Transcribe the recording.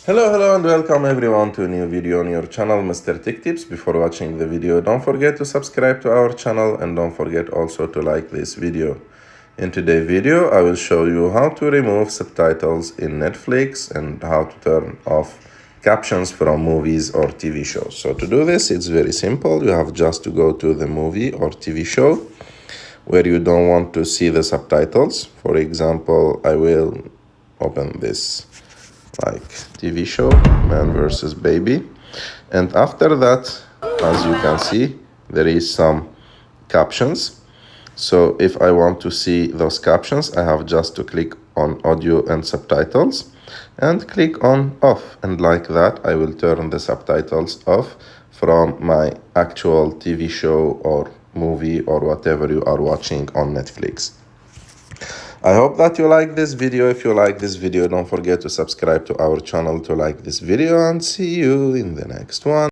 Hello and welcome everyone to a new video on your channel, Mr. Tech Tips. Before watching the video, don't forget to subscribe to our channel and don't forget also to like this video. In today's video, I will show you how to remove subtitles in Netflix and how to turn off captions from movies or TV shows. So to do this, it's very simple. You have just to go to the movie or TV show where you don't want to see the subtitles. For example, I will open this like TV show, Man vs. Baby. And after that, as you can see, there is some captions. So if I want to see those captions, I have just to click on audio and subtitles and click on off. And like that, I will turn the subtitles off from my actual TV show or movie or whatever you are watching on Netflix. I hope that you like this video. If you like this video, don't forget to subscribe to our channel to like this video, and see you in the next one.